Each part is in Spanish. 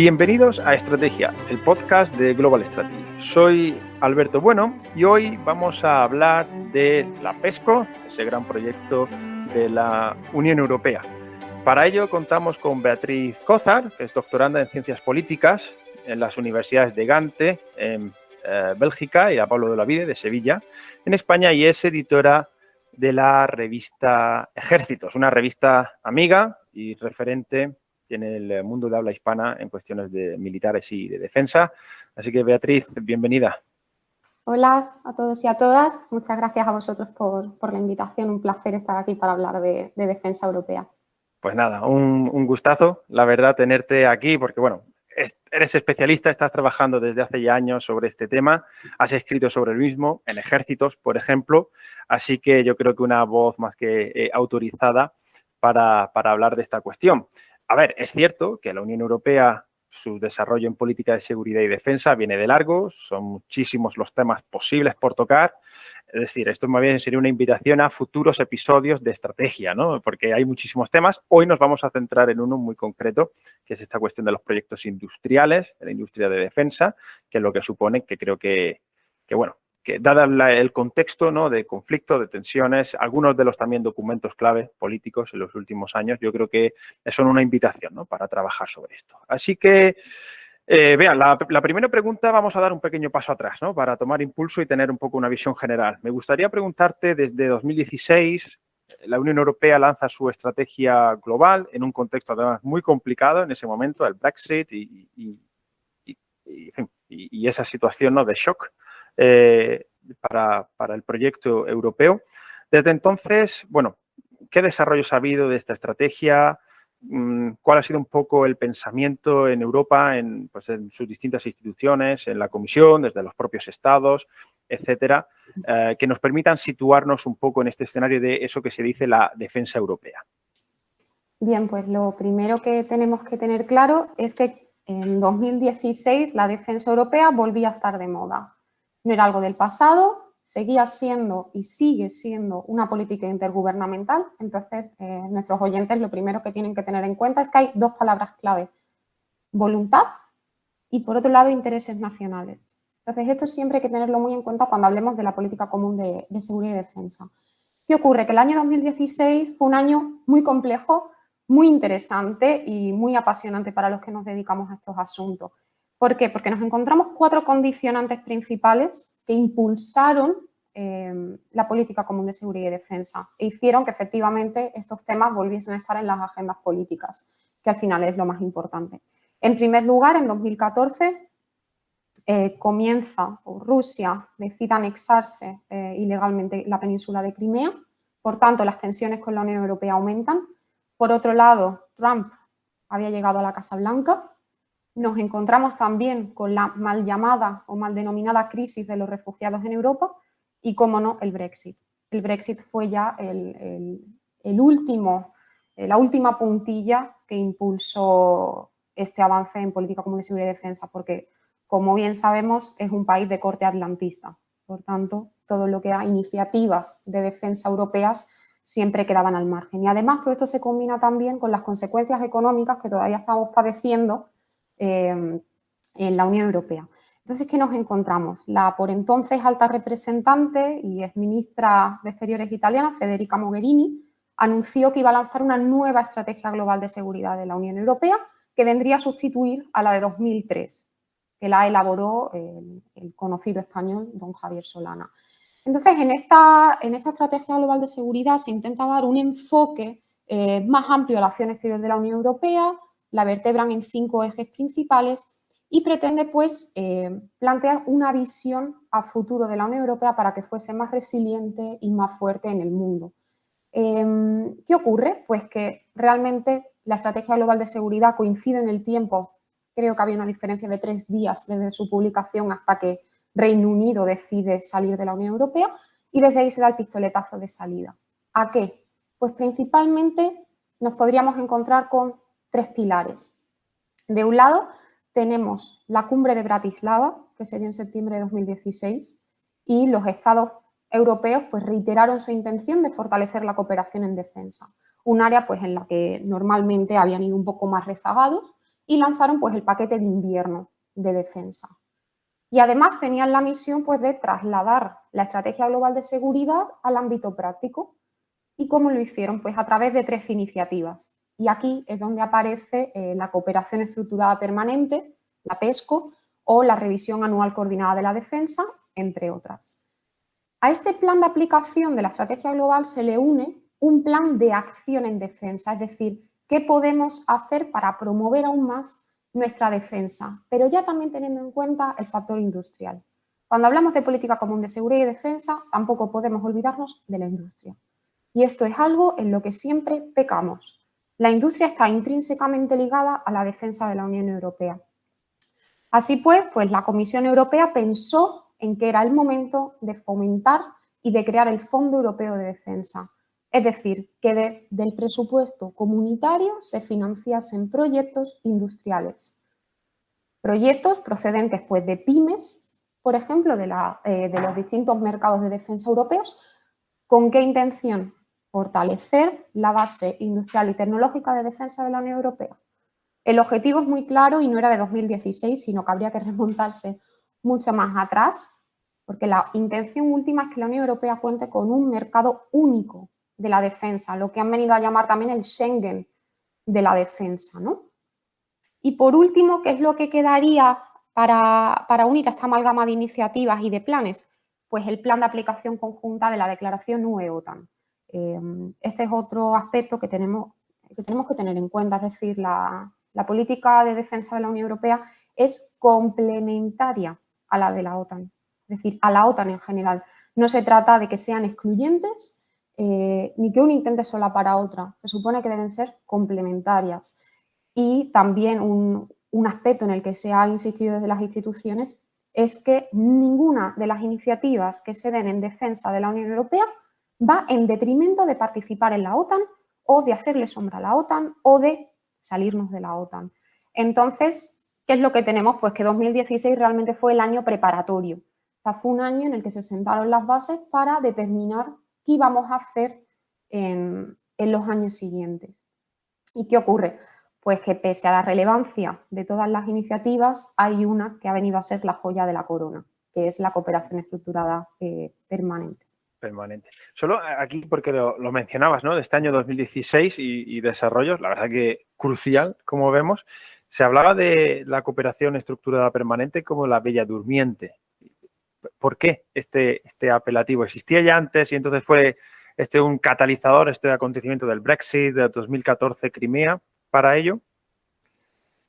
Bienvenidos a Estrategia, el podcast de Global Strategy. Soy Alberto Bueno y hoy vamos a hablar de la PESCO, ese gran proyecto de la Unión Europea. Para ello contamos con Beatriz Cózar, que es doctoranda en Ciencias Políticas en las universidades de Gante, en Bélgica, y a Pablo de Olavide, de Sevilla, en España, y es editora de la revista Ejércitos, una revista amiga y referente en el mundo de habla hispana en cuestiones de militares y de defensa. Así que, Beatriz, bienvenida. Hola a todos y a todas. Muchas gracias a vosotros por la invitación. Un placer estar aquí para hablar de defensa europea. Pues nada, un gustazo, la verdad, tenerte aquí porque, bueno, eres especialista, estás trabajando desde hace ya años sobre este tema, has escrito sobre el mismo en Ejércitos, por ejemplo, así que yo creo que una voz más que autorizada para hablar de esta cuestión. A ver, es cierto que la Unión Europea, su desarrollo en política de seguridad y defensa viene de largo, son muchísimos los temas posibles por tocar. Es decir, esto más bien sería una invitación a futuros episodios de estrategia, ¿no? Porque hay muchísimos temas. Hoy nos vamos a centrar en uno muy concreto, que es esta cuestión de los proyectos industriales, de la industria de defensa, que es lo que supone que creo que bueno, que dado el contexto, ¿no?, de conflicto, de tensiones, algunos de los también documentos clave políticos en los últimos años, yo creo que son una invitación, ¿no?, para trabajar sobre esto. Así que, vean, la primera pregunta vamos a dar un pequeño paso atrás, ¿no?, para tomar impulso y tener un poco una visión general. Me gustaría preguntarte, desde 2016, la Unión Europea lanza su estrategia global en un contexto además muy complicado en ese momento, el Brexit y esa situación, ¿no?, de shock para el proyecto europeo. Desde entonces, bueno, ¿qué desarrollos ha habido de esta estrategia? ¿Cuál ha sido un poco el pensamiento en Europa, en sus distintas instituciones, en la Comisión, desde los propios estados, etcétera, que nos permitan situarnos un poco en este escenario de eso que se dice la defensa europea? Bien, pues lo primero que tenemos que tener claro es que en 2016 la defensa europea volvía a estar de moda. No era algo del pasado, seguía siendo y sigue siendo una política intergubernamental. Entonces, nuestros oyentes lo primero que tienen que tener en cuenta es que hay dos palabras clave: voluntad y, por otro lado, intereses nacionales. Entonces, esto siempre hay que tenerlo muy en cuenta cuando hablemos de la política común de seguridad y defensa. ¿Qué ocurre? Que el año 2016 fue un año muy complejo, muy interesante y muy apasionante para los que nos dedicamos a estos asuntos. ¿Por qué? Porque nos encontramos cuatro condicionantes principales que impulsaron la política común de seguridad y defensa e hicieron que efectivamente estos temas volviesen a estar en las agendas políticas, que al final es lo más importante. En primer lugar, en 2014 Rusia decide anexarse ilegalmente la península de Crimea, por tanto las tensiones con la Unión Europea aumentan. Por otro lado, Trump había llegado a la Casa Blanca. Nos encontramos también con la mal llamada o mal denominada crisis de los refugiados en Europa y, cómo no, el Brexit. El Brexit fue ya la última puntilla que impulsó este avance en política común de seguridad y defensa, porque, como bien sabemos, es un país de corte atlantista. Por tanto, todo lo que hay iniciativas de defensa europeas siempre quedaban al margen. Y además todo esto se combina también con las consecuencias económicas que todavía estamos padeciendo en la Unión Europea. Entonces, ¿qué nos encontramos? La por entonces alta representante y exministra de Exteriores italiana, Federica Mogherini, anunció que iba a lanzar una nueva estrategia global de seguridad de la Unión Europea que vendría a sustituir a la de 2003, que la elaboró el conocido español don Javier Solana. Entonces, en esta estrategia global de seguridad se intenta dar un enfoque más amplio a la acción exterior de la Unión Europea, la vertebran en 5 ejes principales y pretende, pues, plantear una visión a futuro de la Unión Europea para que fuese más resiliente y más fuerte en el mundo. ¿Qué ocurre? Pues que realmente la estrategia global de seguridad coincide en el tiempo. Creo que había una diferencia de 3 días desde su publicación hasta que Reino Unido decide salir de la Unión Europea, y desde ahí se da el pistoletazo de salida. ¿A qué? Pues principalmente nos podríamos encontrar con 3 pilares. De un lado tenemos la cumbre de Bratislava, que se dio en septiembre de 2016, y los estados europeos pues reiteraron su intención de fortalecer la cooperación en defensa, un área pues en la que normalmente habían ido un poco más rezagados y lanzaron pues el paquete de invierno de defensa. Y además tenían la misión pues de trasladar la estrategia global de seguridad al ámbito práctico. ¿Y cómo lo hicieron? Pues a través de 3 iniciativas. Y aquí es donde aparece la cooperación estructurada permanente, la PESCO, o la revisión anual coordinada de la defensa, entre otras. A este plan de aplicación de la estrategia global se le une un plan de acción en defensa, es decir, qué podemos hacer para promover aún más nuestra defensa, pero ya también teniendo en cuenta el factor industrial. Cuando hablamos de política común de seguridad y defensa, tampoco podemos olvidarnos de la industria. Y esto es algo en lo que siempre pecamos. La industria está intrínsecamente ligada a la defensa de la Unión Europea. Así pues, la Comisión Europea pensó en que era el momento de fomentar y de crear el Fondo Europeo de Defensa. Es decir, que del presupuesto comunitario se financiasen proyectos industriales. Proyectos procedentes pues, de pymes, por ejemplo, de los distintos mercados de defensa europeos. ¿Con qué intención? Fortalecer la base industrial y tecnológica de defensa de la Unión Europea. El objetivo es muy claro y no era de 2016, sino que habría que remontarse mucho más atrás, porque la intención última es que la Unión Europea cuente con un mercado único de la defensa, lo que han venido a llamar también el Schengen de la defensa, ¿no? Y por último, ¿qué es lo que quedaría para unir a esta amalgama de iniciativas y de planes? Pues el plan de aplicación conjunta de la declaración UE-OTAN. Este es otro aspecto que tenemos que tener en cuenta, es decir, la política de defensa de la Unión Europea es complementaria a la de la OTAN, es decir, a la OTAN en general. No se trata de que sean excluyentes ni que una intente solapar a otra, se supone que deben ser complementarias. Y también un aspecto en el que se ha insistido desde las instituciones es que ninguna de las iniciativas que se den en defensa de la Unión Europea va en detrimento de participar en la OTAN o de hacerle sombra a la OTAN o de salirnos de la OTAN. Entonces, ¿qué es lo que tenemos? Pues que 2016 realmente fue el año preparatorio. O sea, fue un año en el que se sentaron las bases para determinar qué íbamos a hacer en los años siguientes. ¿Y qué ocurre? Pues que pese a la relevancia de todas las iniciativas, hay una que ha venido a ser la joya de la corona, que es la cooperación estructurada permanente. Permanente. Solo aquí, porque lo mencionabas, ¿no? De este año 2016 y desarrollos, la verdad que crucial, como vemos, se hablaba de la cooperación estructurada permanente como la bella durmiente. ¿Por qué este apelativo? ¿Existía ya antes y entonces fue un catalizador, este acontecimiento del Brexit, de 2014, Crimea, para ello?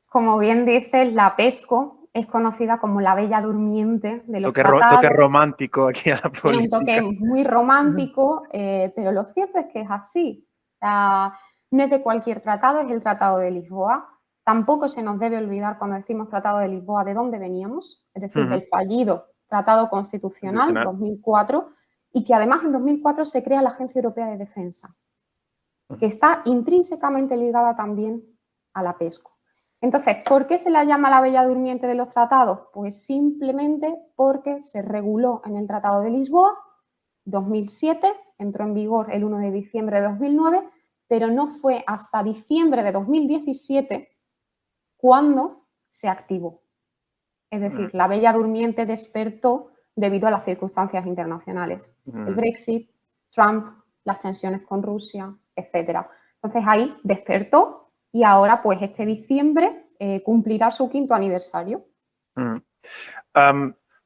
Como bien dices, la PESCO es conocida como la bella durmiente de los tratados. Toque romántico aquí a la política. Tiene un toque muy romántico, pero lo cierto es que es así. O sea, no es de cualquier tratado, es el Tratado de Lisboa. Tampoco se nos debe olvidar cuando decimos Tratado de Lisboa de dónde veníamos, es decir, del fallido Tratado Constitucional 2004, y que además en 2004 se crea la Agencia Europea de Defensa, que está intrínsecamente ligada también a la PESCO. Entonces, ¿por qué se la llama la bella durmiente de los tratados? Pues simplemente porque se reguló en el Tratado de Lisboa, 2007, entró en vigor el 1 de diciembre de 2009, pero no fue hasta diciembre de 2017 cuando se activó. Es decir, la bella durmiente despertó debido a las circunstancias internacionales. El Brexit, Trump, las tensiones con Rusia, etc. Entonces ahí despertó y ahora pues este diciembre cumplirá su 5º aniversario.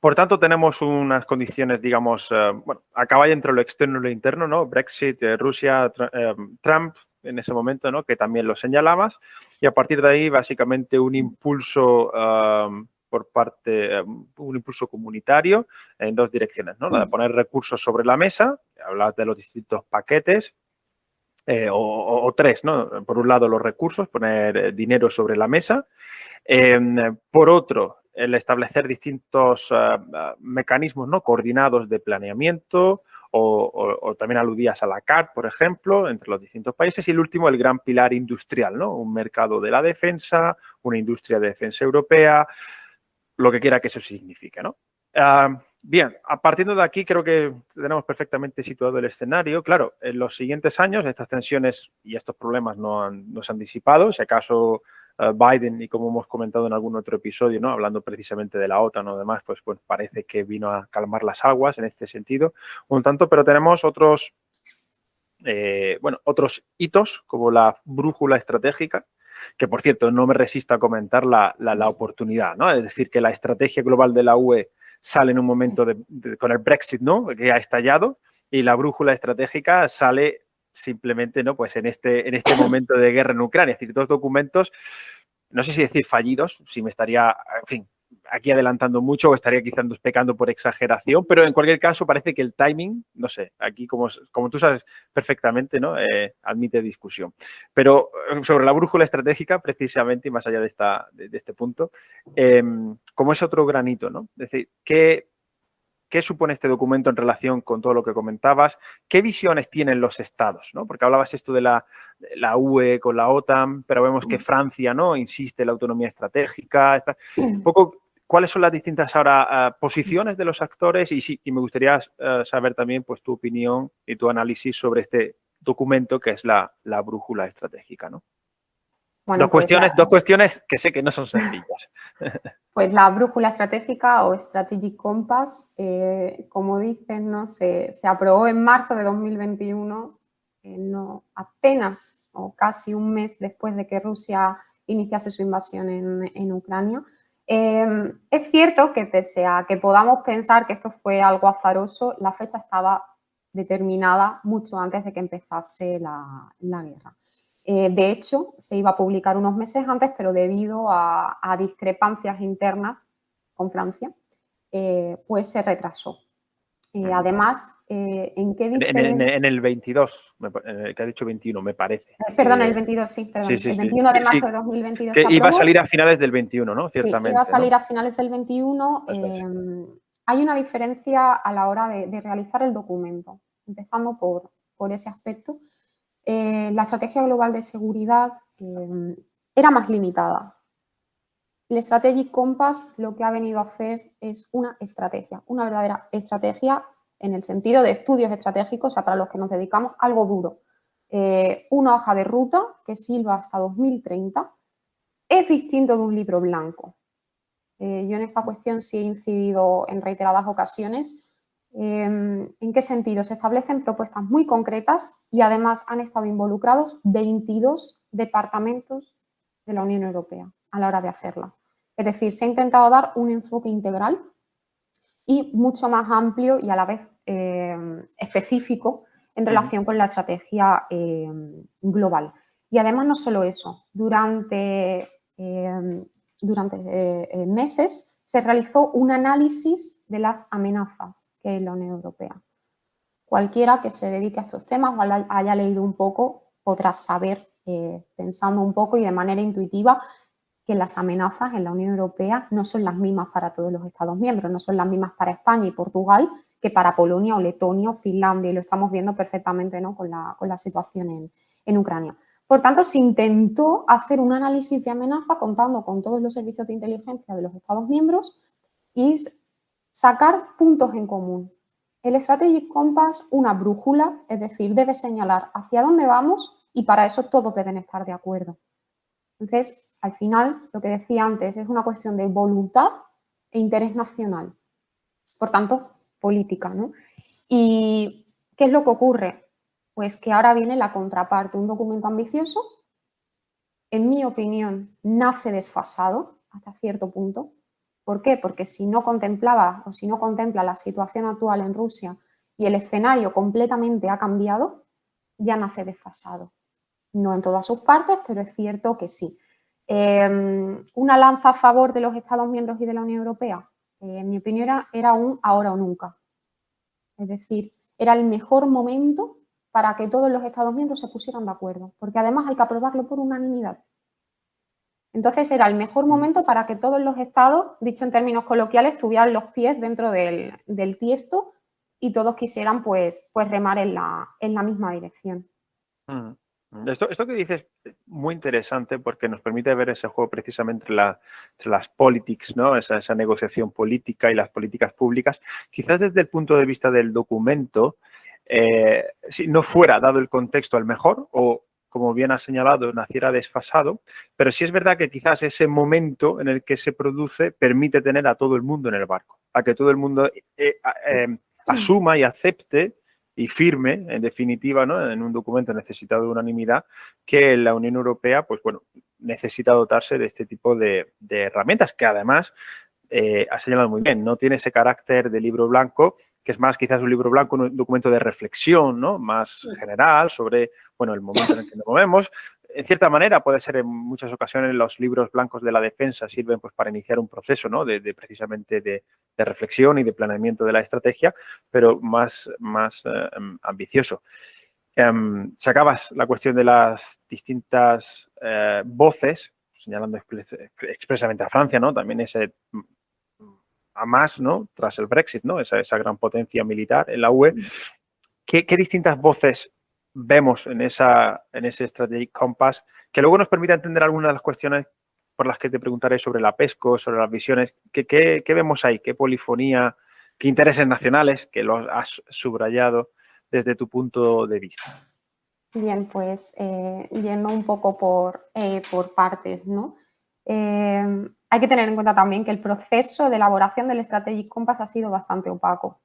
Por tanto, tenemos unas condiciones, digamos, bueno, a caballo entre lo externo y lo interno, ¿no? Brexit, Rusia, Trump en ese momento, ¿no? Que también lo señalabas. Y a partir de ahí, básicamente, un impulso por parte, un impulso comunitario en 2 direcciones, ¿no? La de poner recursos sobre la mesa, hablas de los distintos paquetes, o 3, ¿no? Por un lado, los recursos, poner dinero sobre la mesa. Por otro, el establecer distintos mecanismos, ¿no? Coordinados de planeamiento o también aludías a la CAR, por ejemplo, entre los distintos países. Y el último, el gran pilar industrial, ¿no? Un mercado de la defensa, una industria de defensa europea, lo que quiera que eso signifique, ¿no? Bien, a partir de aquí creo que tenemos perfectamente situado el escenario. Claro, en los siguientes años estas tensiones y estos problemas no se han disipado. Si acaso Biden, y como hemos comentado en algún otro episodio, ¿no? Hablando precisamente de la OTAN o demás, pues bueno, parece que vino a calmar las aguas en este sentido un tanto, pero tenemos otros hitos como la brújula estratégica, que por cierto no me resisto a comentar la oportunidad, ¿no? Es decir, que la estrategia global de la UE sale en un momento con el Brexit, ¿no? Que ha estallado, y la brújula estratégica sale simplemente, ¿no? Pues en este momento de guerra en Ucrania. Es decir, dos documentos, no sé si decir fallidos, si me estaría, en fin, aquí adelantando mucho o estaría quizás pecando por exageración, pero en cualquier caso parece que el timing, no sé, aquí como tú sabes perfectamente, ¿no? Admite discusión. Pero sobre la brújula estratégica, precisamente, y más allá de este punto, como es otro granito, ¿no? Es decir, ¿qué supone este documento en relación con todo lo que comentabas? ¿Qué visiones tienen los estados, ¿no? Porque hablabas esto de la UE con la OTAN, pero vemos que Francia, ¿no? Insiste en la autonomía estratégica. Un poco, ¿cuáles son las distintas ahora posiciones de los actores? Y me gustaría saber también pues, tu opinión y tu análisis sobre este documento que es la brújula estratégica, ¿no? Bueno, dos cuestiones que sé que no son sencillas. Pues la brújula estratégica o Strategic Compass, como dicen, ¿no? se aprobó en marzo de 2021, no, apenas o casi un mes después de que Rusia iniciase su invasión en Ucrania. Es cierto que pese a que podamos pensar que esto fue algo azaroso, la fecha estaba determinada mucho antes de que empezase la guerra. De hecho, se iba a publicar unos meses antes, pero debido a discrepancias internas con Francia, pues se retrasó. Además, ¿en qué diferencia? En el 22, que ha dicho 21, me parece. Perdón, el 22, sí, perdón. Sí, el 21 de marzo de 2022 que se aprobó. Iba a salir a finales del 21, ¿no? Ciertamente. Sí, iba a salir, ¿no? a finales del 21. Hay una diferencia a la hora de realizar el documento, empezando por ese aspecto. La estrategia global de seguridad era más limitada. El Strategic Compass lo que ha venido a hacer es una estrategia, una verdadera estrategia en el sentido de estudios estratégicos, o sea, para los que nos dedicamos, algo duro. Una hoja de ruta que sirva hasta 2030 es distinto de un libro blanco. Yo en esta cuestión sí he incidido en reiteradas ocasiones. ¿En qué sentido? Se establecen propuestas muy concretas y además han estado involucrados 22 departamentos de la Unión Europea a la hora de hacerla. Es decir, se ha intentado dar un enfoque integral y mucho más amplio y a la vez específico en relación con la estrategia global. Y además no solo eso, durante meses se realizó un análisis de las amenazas que hay en la Unión Europea. Cualquiera que se dedique a estos temas o haya leído un poco podrá saber, pensando un poco y de manera intuitiva, que las amenazas en la Unión Europea no son las mismas para todos los Estados miembros, no son las mismas para España y Portugal que para Polonia o Letonia o Finlandia, y lo estamos viendo perfectamente, ¿no? con la situación en Ucrania. Por tanto, se intentó hacer un análisis de amenaza contando con todos los servicios de inteligencia de los Estados miembros y sacar puntos en común. El Strategic Compass, una brújula, es decir, debe señalar hacia dónde vamos y para eso todos deben estar de acuerdo. Entonces, al final, lo que decía antes, es una cuestión de voluntad e interés nacional. Por tanto, política, ¿no? ¿Y qué es lo que ocurre? Pues que ahora viene la contraparte, un documento ambicioso, en mi opinión, nace desfasado hasta cierto punto. ¿Por qué? Porque si no contemplaba o si no contempla la situación actual en Rusia y el escenario completamente ha cambiado, ya nace desfasado. No en todas sus partes, pero es cierto que sí. Una lanza a favor de los Estados miembros y de la Unión Europea, en mi opinión, era un ahora o nunca. Es decir, era el mejor momento para que todos los Estados miembros se pusieran de acuerdo, porque además hay que aprobarlo por unanimidad. Entonces era el mejor momento para que todos los estados, dicho en términos coloquiales, tuvieran los pies dentro del tiesto y todos quisieran pues remar en la misma dirección. Esto que dices es muy interesante porque nos permite ver ese juego precisamente entre las politics, ¿no? Esa negociación política y las políticas públicas. Quizás desde el punto de vista del documento, si no fuera dado el contexto el mejor, o como bien has señalado, naciera desfasado, pero sí es verdad que quizás ese momento en el que se produce permite tener a todo el mundo en el barco, a que todo el mundo asuma y acepte y firme, en definitiva, ¿no?, en un documento necesitado de unanimidad, que la Unión Europea, pues bueno, necesita dotarse de este tipo de herramientas, que además, ha señalado muy bien, no tiene ese carácter de libro blanco, que es más quizás un libro blanco, un documento de reflexión, ¿no?, más general sobre, bueno, el momento en el que nos movemos. En cierta manera, puede ser en muchas ocasiones los libros blancos de la defensa sirven pues para iniciar un proceso, ¿no?, precisamente de reflexión y de planeamiento de la estrategia, pero más ambicioso. Sacabas la cuestión de las distintas voces, señalando expresamente a Francia, ¿no?, también ese a más, ¿no?, tras el Brexit, ¿no?, esa gran potencia militar en la UE. ¿Qué distintas voces vemos en ese Strategic Compass que luego nos permite entender algunas de las cuestiones por las que te preguntaré sobre la PESCO, sobre las visiones? ¿Qué vemos ahí? ¿Qué polifonía? ¿Qué intereses nacionales que los has subrayado desde tu punto de vista? Bien, pues yendo un poco por partes, ¿no? Hay que tener en cuenta también que el proceso de elaboración del Strategic Compass ha sido bastante opaco.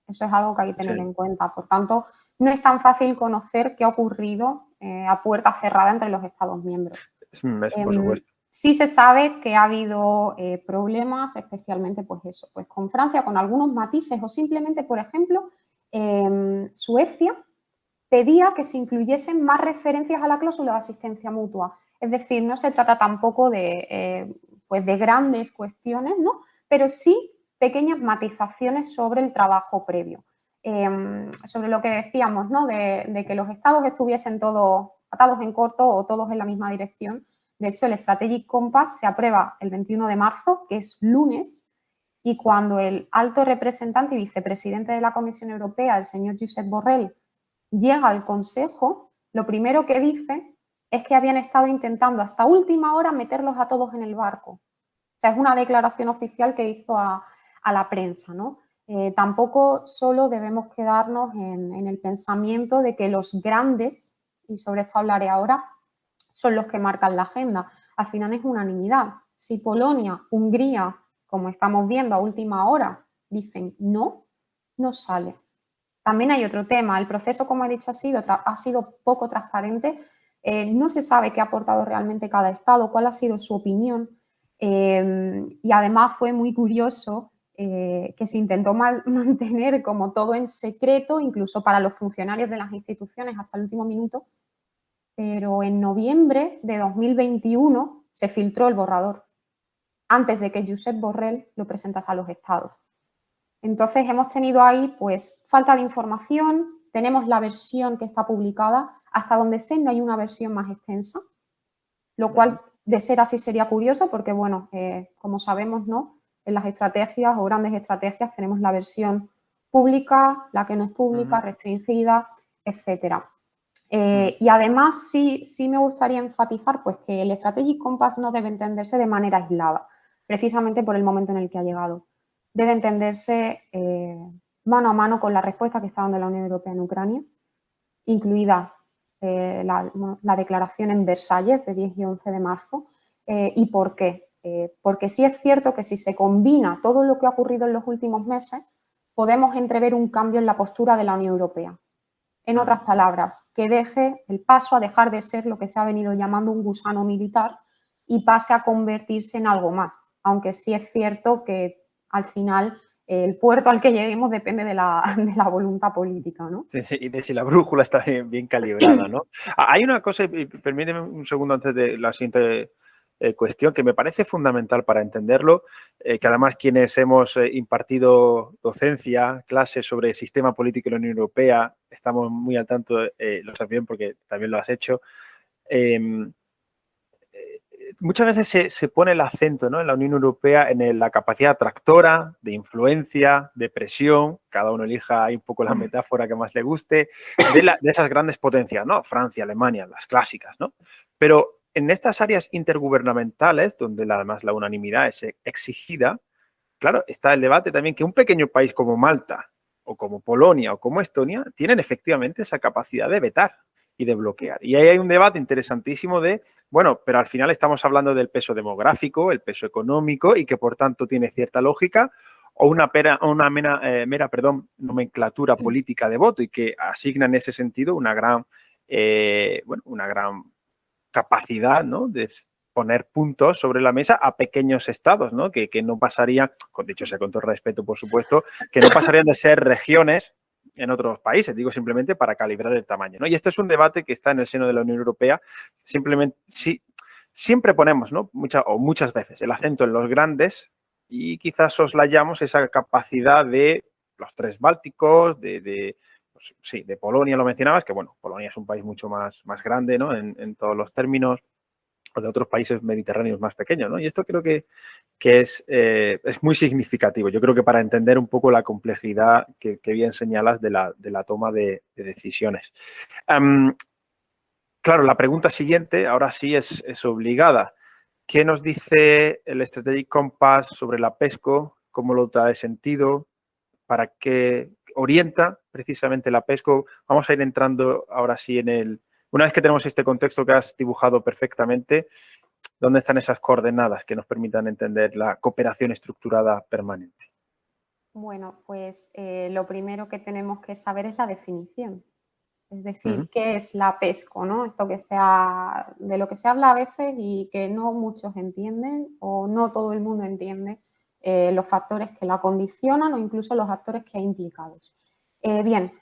Eso es algo que hay que tener en cuenta. Por tanto, no es tan fácil conocer qué ha ocurrido a puerta cerrada entre los Estados miembros. Por supuesto. Sí se sabe que ha habido problemas, especialmente pues eso, pues con Francia, con algunos matices o simplemente, por ejemplo, Suecia pedía que se incluyesen más referencias a la cláusula de asistencia mutua. Es decir, no se trata tampoco de grandes cuestiones, ¿no?, pero sí pequeñas matizaciones sobre el trabajo previo. Sobre lo que decíamos, ¿no?, de que los estados estuviesen todos atados en corto o todos en la misma dirección. De hecho, el Strategic Compass se aprueba el 21 de marzo, que es lunes, y cuando el alto representante y vicepresidente de la Comisión Europea, el señor Josep Borrell, llega al Consejo, lo primero que dice es que habían estado intentando hasta última hora meterlos a todos en el barco. O sea, es una declaración oficial que hizo a la prensa, ¿no? Tampoco solo debemos quedarnos en el pensamiento de que los grandes, y sobre esto hablaré ahora, son los que marcan la agenda. Al final es unanimidad. Si Polonia, Hungría, como estamos viendo a última hora, dicen no, no sale. También hay otro tema. El proceso, como he dicho, ha sido poco transparente. No se sabe qué ha aportado realmente cada estado, cuál ha sido su opinión. Y además fue muy curioso que se intentó mantener como todo en secreto, incluso para los funcionarios de las instituciones hasta el último minuto. Pero en noviembre de 2021 se filtró el borrador, antes de que Josep Borrell lo presentase a los estados. Entonces hemos tenido ahí pues falta de información, tenemos la versión que está publicada, hasta donde sé no hay una versión más extensa, lo cual de ser así sería curioso porque, bueno, como sabemos, ¿no?, en las estrategias o grandes estrategias tenemos la versión pública, la que no es pública, restringida, etcétera. Y además sí me gustaría enfatizar pues, que el Strategic Compass no debe entenderse de manera aislada, precisamente por el momento en el que ha llegado. Debe entenderse mano a mano con la respuesta que está dando la Unión Europea en Ucrania, incluida la declaración en Versalles de 10 y 11 de marzo. ¿Y por qué? Porque sí es cierto que si se combina todo lo que ha ocurrido en los últimos meses, podemos entrever un cambio en la postura de la Unión Europea. En otras palabras, que deje el paso a dejar de ser lo que se ha venido llamando un gusano militar y pase a convertirse en algo más, aunque sí es cierto que al final el puerto al que lleguemos depende de la voluntad política, ¿no? Sí, y de si la brújula está bien calibrada, ¿no? Hay una cosa, y permíteme un segundo antes de la siguiente cuestión, que me parece fundamental para entenderlo, que además quienes hemos impartido docencia, clases sobre sistema político de la Unión Europea, estamos muy al tanto, lo sabes bien porque también lo has hecho. Muchas veces se pone el acento, ¿no?, en la Unión Europea en la capacidad atractora, de influencia, de presión, cada uno elija ahí un poco la metáfora que más le guste, de esas grandes potencias, ¿no? Francia, Alemania, las clásicas, ¿no? Pero en estas áreas intergubernamentales, donde además la unanimidad es exigida, claro, está el debate también que un pequeño país como Malta, o como Polonia, o como Estonia, tienen efectivamente esa capacidad de vetar. y de bloquear. Y ahí hay un debate interesantísimo de, bueno, pero al final estamos hablando del peso demográfico, el peso económico y que por tanto tiene cierta lógica, o una mera nomenclatura política de voto y que asigna en ese sentido una gran capacidad, ¿no?, de poner puntos sobre la mesa a pequeños estados, ¿no?, que no pasarían, dicho sea con todo respeto, por supuesto, que no pasarían de ser regiones en otros países, digo simplemente para calibrar el tamaño, ¿no? Y este es un debate que está en el seno de la Unión Europea, simplemente, siempre ponemos, ¿no?, muchas veces el acento en los grandes y quizás soslayamos esa capacidad de los tres bálticos, pues, sí, de Polonia lo mencionabas, que bueno, Polonia es un país mucho más grande, ¿no?, en todos los términos, o de otros países mediterráneos más pequeños, ¿no? Y esto creo que es muy significativo. Yo creo que para entender un poco la complejidad que bien señalas de la toma de decisiones. Claro, la pregunta siguiente, ahora sí es obligada. ¿Qué nos dice el Strategic Compass sobre la PESCO? ¿Cómo lo da de sentido? ¿Para qué orienta precisamente la PESCO? Vamos a ir entrando ahora sí una vez que tenemos este contexto que has dibujado perfectamente, ¿dónde están esas coordenadas que nos permitan entender la cooperación estructurada permanente? Bueno, pues lo primero que tenemos que saber es la definición. Es decir, ¿qué es la PESCO, ¿no? Esto de lo que se habla a veces y que no muchos entienden o no todo el mundo entiende los factores que la condicionan o incluso los actores que hay implicados. Bien,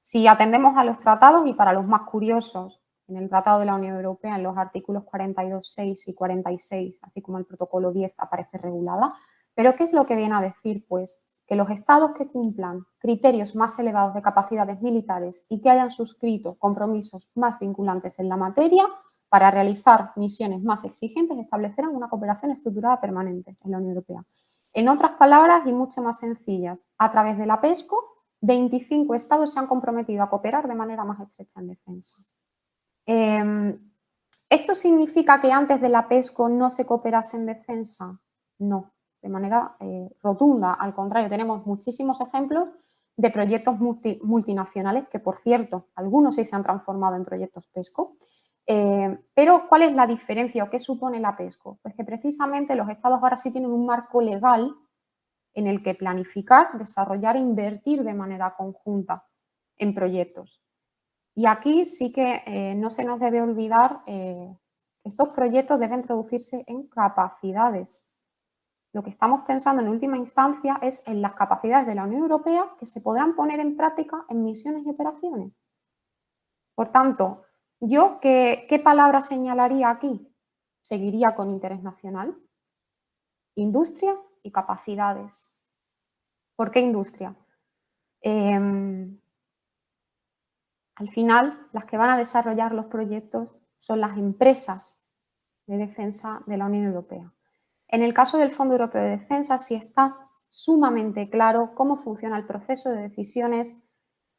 si atendemos a los tratados y para los más curiosos, en el Tratado de la Unión Europea, en los artículos 42.6 y 46, así como el protocolo 10 aparece regulada, pero ¿qué es lo que viene a decir? Pues que los estados que cumplan criterios más elevados de capacidades militares y que hayan suscrito compromisos más vinculantes en la materia para realizar misiones más exigentes establecerán una cooperación estructurada permanente en la Unión Europea. En otras palabras y mucho más sencillas, a través de la PESCO, 25 estados se han comprometido a cooperar de manera más estrecha en defensa. ¿Esto significa que antes de la PESCO no se cooperase en defensa? No, de manera rotunda. Al contrario, tenemos muchísimos ejemplos de proyectos multinacionales que, por cierto, algunos sí se han transformado en proyectos PESCO. Pero, ¿cuál es la diferencia o qué supone la PESCO? Pues que precisamente los estados ahora sí tienen un marco legal en el que planificar, desarrollar e invertir de manera conjunta en proyectos. Y aquí sí que no se nos debe olvidar que estos proyectos deben traducirse en capacidades. Lo que estamos pensando en última instancia es en las capacidades de la Unión Europea que se podrán poner en práctica en misiones y operaciones. Por tanto, ¿yo qué palabra señalaría aquí? Seguiría con interés nacional, industria y capacidades. ¿Por qué industria? Al final, las que van a desarrollar los proyectos son las empresas de defensa de la Unión Europea. En el caso del Fondo Europeo de Defensa, sí está sumamente claro cómo funciona el proceso de decisiones,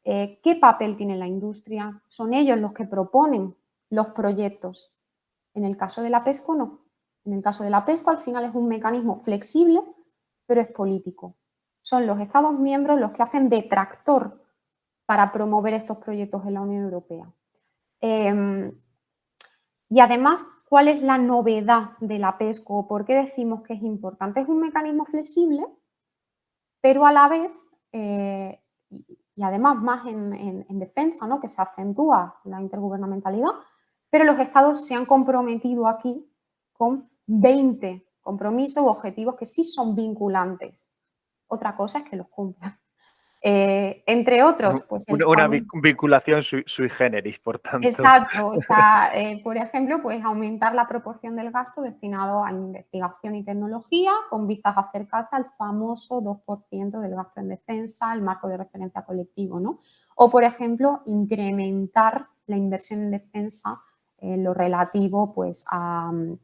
qué papel tiene la industria, son ellos los que proponen los proyectos. En el caso de la PESCO, no. En el caso de la PESCO, al final es un mecanismo flexible, pero es político. Son los Estados miembros los que hacen de tractor para promover estos proyectos en la Unión Europea. Y además, ¿cuál es la novedad de la PESCO? ¿Por qué decimos que es importante? Es un mecanismo flexible, pero a la vez, y además más en defensa, ¿no?, que se acentúa la intergubernamentalidad, pero los estados se han comprometido aquí con 20 compromisos u objetivos que sí son vinculantes. Otra cosa es que los cumplan. Entre otros, pues una vinculación sui generis, por tanto. Exacto, o sea, por ejemplo, pues aumentar la proporción del gasto destinado a investigación y tecnología con vistas a acercarse al famoso 2% del gasto en defensa, el marco de referencia colectivo, ¿no? O, por ejemplo, incrementar la inversión en defensa en lo relativo pues a un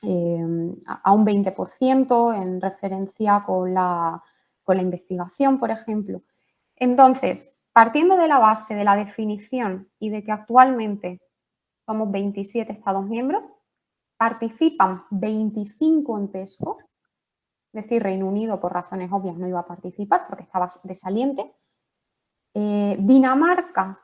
20% en referencia con la investigación, por ejemplo. Entonces, partiendo de la base de la definición y de que actualmente somos 27 Estados miembros, participan 25 en PESCO, es decir, Reino Unido por razones obvias no iba a participar porque estaba de saliente. Dinamarca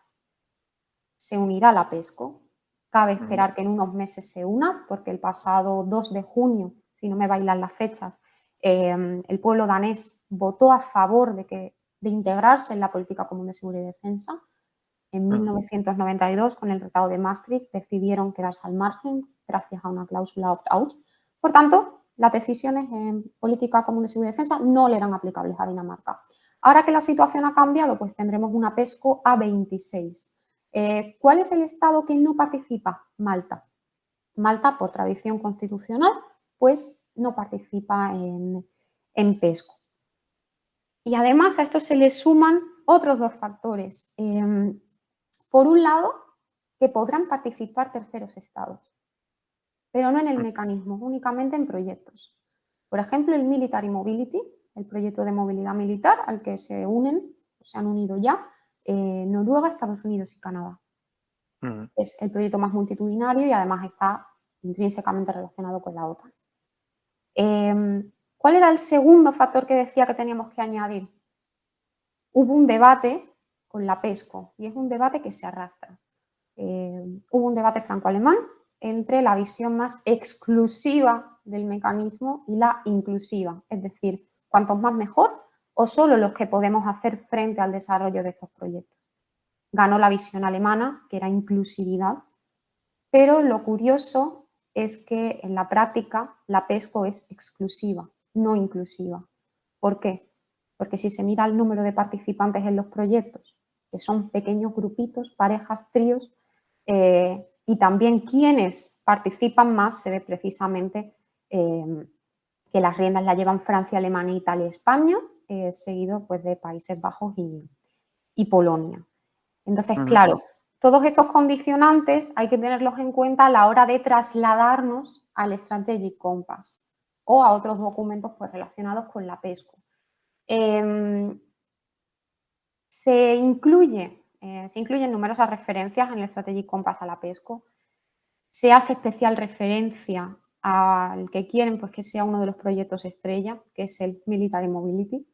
se unirá la PESCO. Cabe esperar que en unos meses se una, porque el pasado 2 de junio, si no me bailan las fechas, el pueblo danés votó a favor de integrarse en la política común de seguridad y defensa. En 1992, con el Tratado de Maastricht, decidieron quedarse al margen gracias a una cláusula opt-out. Por tanto, las decisiones en política común de seguridad y defensa no le eran aplicables a Dinamarca. Ahora que la situación ha cambiado, pues tendremos una PESCO a 26. ¿Cuál es el estado que no participa? Malta. Malta, por tradición constitucional, pues no participa en PESCO. Y además a esto se le suman otros dos factores. Por un lado, que podrán participar terceros estados, pero no en el mecanismo, únicamente en proyectos. Por ejemplo, el Military Mobility, el proyecto de movilidad militar al que se han unido ya Noruega, Estados Unidos y Canadá. Es el proyecto más multitudinario y además está intrínsecamente relacionado con la OTAN. ¿Cuál era el segundo factor que decía que teníamos que añadir? Hubo un debate con la PESCO y es un debate que se arrastra. Hubo un debate franco-alemán entre la visión más exclusiva del mecanismo y la inclusiva, es decir, cuantos más mejor o solo los que podemos hacer frente al desarrollo de estos proyectos. Ganó la visión alemana, que era inclusividad, pero lo curioso es que en la práctica la PESCO es exclusiva, no inclusiva. ¿Por qué? Porque si se mira el número de participantes en los proyectos, que son pequeños grupitos, parejas, tríos, y también quienes participan más, se ve precisamente que las riendas las llevan Francia, Alemania, Italia y España, seguido pues, de Países Bajos y Polonia. Entonces, claro, todos estos condicionantes hay que tenerlos en cuenta a la hora de trasladarnos al Strategic Compass o a otros documentos pues, relacionados con la PESCO. Se incluyen numerosas referencias en el Strategic Compass a la PESCO. Se hace especial referencia al que quieren pues, que sea uno de los proyectos estrella, que es el Military Mobility.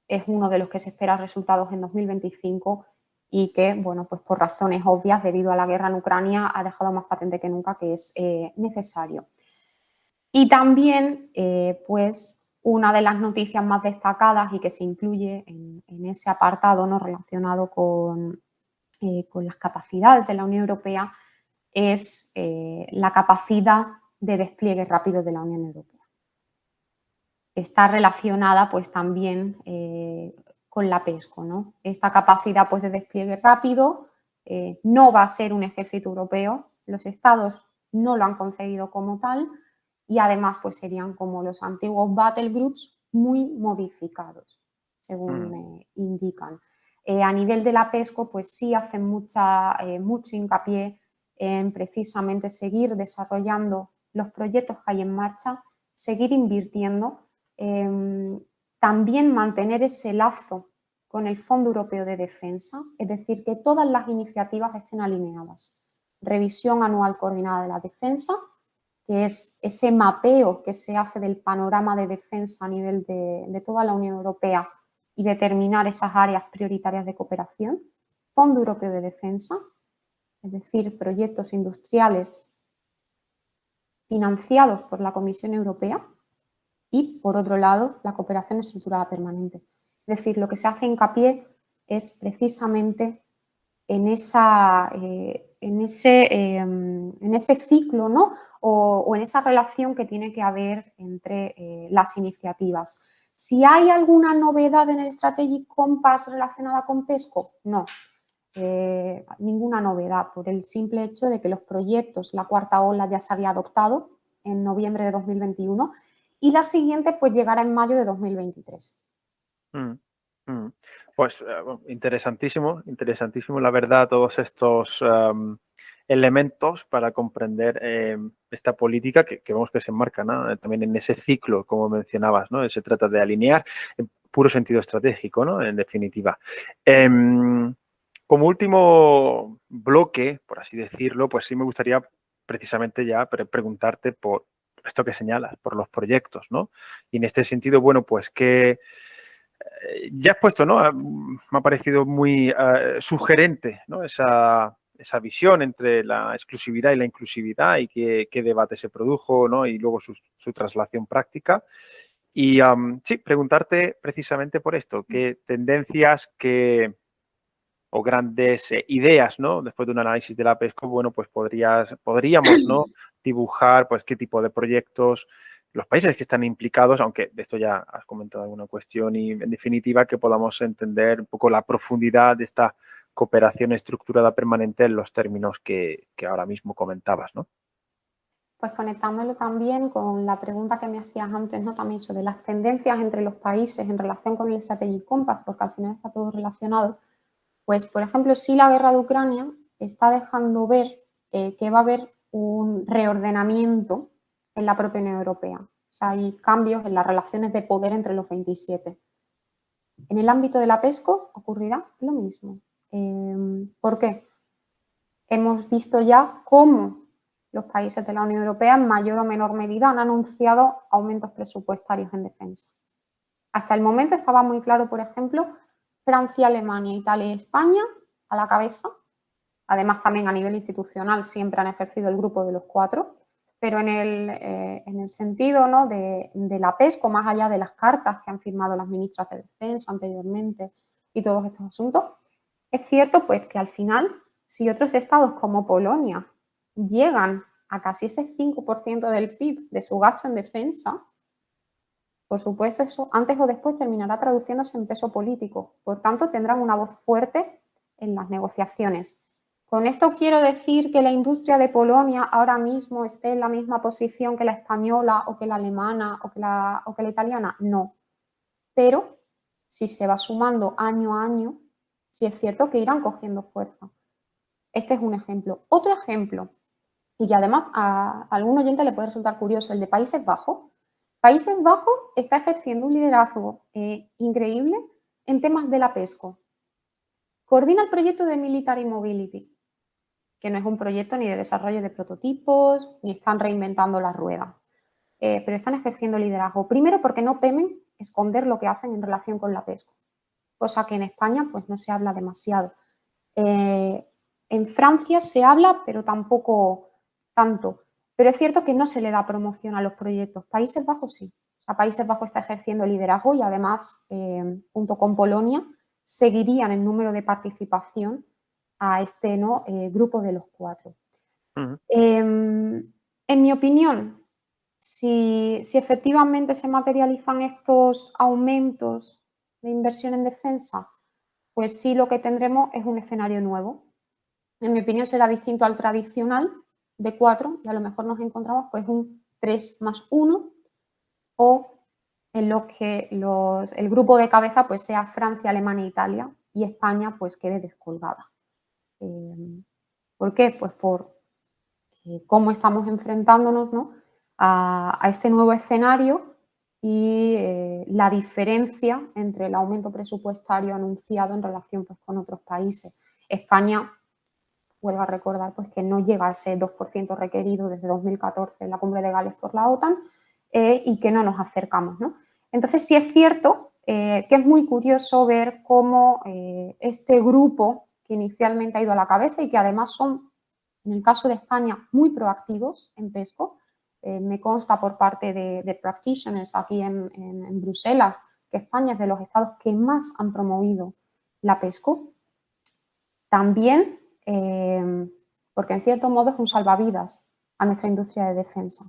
Es uno de los que se espera resultados en 2025 y que, bueno, pues por razones obvias, debido a la guerra en Ucrania, ha dejado más patente que nunca que es necesario. Y también, pues, una de las noticias más destacadas y que se incluye en ese apartado no relacionado con las capacidades de la Unión Europea es la capacidad de despliegue rápido de la Unión Europea. Está relacionada, pues, también con la PESCO, ¿no? Esta capacidad pues, de despliegue rápido no va a ser un ejército europeo, los estados no lo han concebido como tal y además pues, serían como los antiguos battle groups muy modificados, según me indican. A nivel de la PESCO, pues sí hacen mucho hincapié en precisamente seguir desarrollando los proyectos que hay en marcha, seguir invirtiendo, también mantener ese lazo con el Fondo Europeo de Defensa, es decir, que todas las iniciativas estén alineadas. Revisión anual coordinada de la defensa, que es ese mapeo que se hace del panorama de defensa a nivel de toda la Unión Europea y determinar esas áreas prioritarias de cooperación. Fondo Europeo de Defensa, es decir, proyectos industriales financiados por la Comisión Europea. Y, por otro lado, la cooperación estructurada permanente. Es decir, lo que se hace hincapié es precisamente en ese ciclo, ¿no? o en esa relación que tiene que haber entre las iniciativas. Si hay alguna novedad en el Strategic Compass relacionada con PESCO, no. Ninguna novedad por el simple hecho de que los proyectos, la cuarta ola ya se había adoptado en noviembre de 2021 y la siguiente pues llegará en mayo de 2023. Pues interesantísimo, la verdad, todos estos elementos para comprender esta política que vemos que se enmarca, ¿no? También en ese ciclo, como mencionabas, ¿no? Se trata de alinear en puro sentido estratégico, ¿no? En definitiva. Como último bloque, por así decirlo, pues sí me gustaría precisamente ya preguntarte por esto que señalas, por los proyectos, ¿no? Y en este sentido, bueno, pues que ya has puesto, ¿no? Me ha parecido muy sugerente, ¿no? Esa esa visión entre la exclusividad y la inclusividad y qué debate se produjo, ¿no? Y luego su traslación práctica. Y sí, preguntarte precisamente por esto, qué tendencias, o grandes ideas, ¿no? Después de un análisis de la PESCO, bueno, pues podríamos, ¿no? Dibujar, pues, qué tipo de proyectos, los países que están implicados, aunque de esto ya has comentado alguna cuestión y, en definitiva, que podamos entender un poco la profundidad de esta cooperación estructurada permanente en los términos que ahora mismo comentabas, ¿no? Pues conectándolo también con la pregunta que me hacías antes, ¿no? También sobre las tendencias entre los países en relación con el Strategic Compass, porque al final está todo relacionado. Pues, por ejemplo, sí, la guerra de Ucrania está dejando ver que va a haber un reordenamiento en la propia Unión Europea. O sea, hay cambios en las relaciones de poder entre los 27. En el ámbito de la PESCO ocurrirá lo mismo. ¿Por qué? Hemos visto ya cómo los países de la Unión Europea, en mayor o menor medida, han anunciado aumentos presupuestarios en defensa. Hasta el momento estaba muy claro, por ejemplo, Francia, Alemania, Italia y España a la cabeza. Además, también a nivel institucional siempre han ejercido el grupo de los 4, pero en el sentido, ¿no? de la PESCO, más allá de las cartas que han firmado las ministras de Defensa anteriormente y todos estos asuntos, es cierto pues que al final, si otros estados como Polonia llegan a casi ese 5% del PIB de su gasto en defensa, por supuesto, eso antes o después terminará traduciéndose en peso político. Por tanto, tendrán una voz fuerte en las negociaciones. ¿Con esto quiero decir que la industria de Polonia ahora mismo esté en la misma posición que la española o que la alemana o que la italiana? No. Pero si se va sumando año a año, sí es cierto que irán cogiendo fuerza. Este es un ejemplo. Otro ejemplo, y que además a algún oyente le puede resultar curioso, el de Países Bajos. Países Bajos está ejerciendo un liderazgo increíble en temas de la PESCO. Coordina el proyecto de Military Mobility, que no es un proyecto ni de desarrollo de prototipos, ni están reinventando la rueda, pero están ejerciendo liderazgo. Primero porque no temen esconder lo que hacen en relación con la PESCO, cosa que en España pues no se habla demasiado. En Francia se habla, pero tampoco tanto. Pero es cierto que no se le da promoción a los proyectos. Países Bajos sí. O sea, Países Bajos está ejerciendo liderazgo y además, junto con Polonia, seguirían el número de participación a este grupo de los 4. Uh-huh. En mi opinión, si efectivamente se materializan estos aumentos de inversión en defensa, pues sí, lo que tendremos es un escenario nuevo. En mi opinión será distinto al tradicional de 4 y a lo mejor nos encontramos pues un 3+1 o en lo que el grupo de cabeza pues sea Francia, Alemania e Italia y España pues quede descolgada. ¿Por qué? Pues por cómo estamos enfrentándonos, ¿no? a este nuevo escenario y la diferencia entre el aumento presupuestario anunciado en relación pues, con otros países. España, vuelvo a recordar, pues que no llega a ese 2% requerido desde 2014 en la Cumbre de Gales por la OTAN y que no nos acercamos, ¿no? Entonces sí es cierto que es muy curioso ver cómo este grupo que inicialmente ha ido a la cabeza y que además son, en el caso de España, muy proactivos en PESCO, me consta por parte de practitioners aquí en Bruselas que España es de los estados que más han promovido la PESCO. También porque en cierto modo es un salvavidas a nuestra industria de defensa.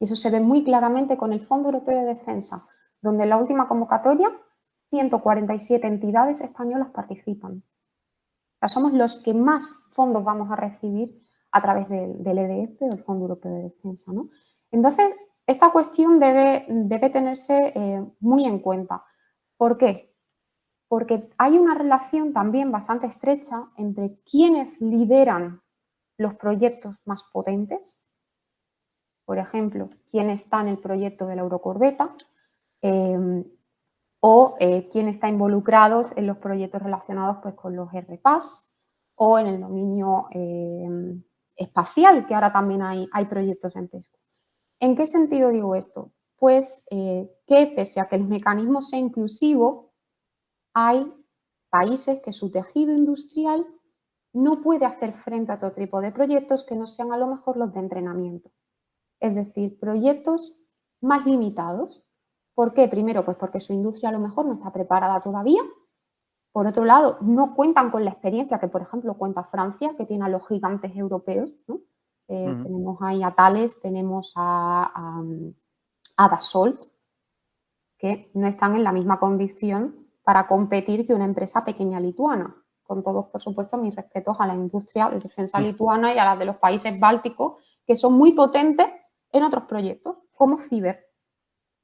Y eso se ve muy claramente con el Fondo Europeo de Defensa, donde en la última convocatoria 147 entidades españolas participan. O sea, somos los que más fondos vamos a recibir a través del EDF o el Fondo Europeo de Defensa, ¿no? Entonces, esta cuestión debe tenerse muy en cuenta. ¿Por qué? Porque hay una relación también bastante estrecha entre quienes lideran los proyectos más potentes, por ejemplo, quién está en el proyecto de la Eurocorbeta o quién está involucrado en los proyectos relacionados pues, con los RPAS o en el dominio espacial, que ahora también hay proyectos en PESCO. ¿En qué sentido digo esto? Pues que pese a que el mecanismo sea inclusivo, hay países que su tejido industrial no puede hacer frente a otro tipo de proyectos que no sean a lo mejor los de entrenamiento. Es decir, proyectos más limitados. ¿Por qué? Primero, pues porque su industria a lo mejor no está preparada todavía. Por otro lado, no cuentan con la experiencia que, por ejemplo, cuenta Francia, que tiene a los gigantes europeos, ¿no? Tenemos ahí a Thales, tenemos a Dassault, que no están en la misma condición para competir que una empresa pequeña lituana. Con todos, por supuesto, mis respetos a la industria de defensa lituana y a las de los países bálticos, que son muy potentes en otros proyectos, como Ciber,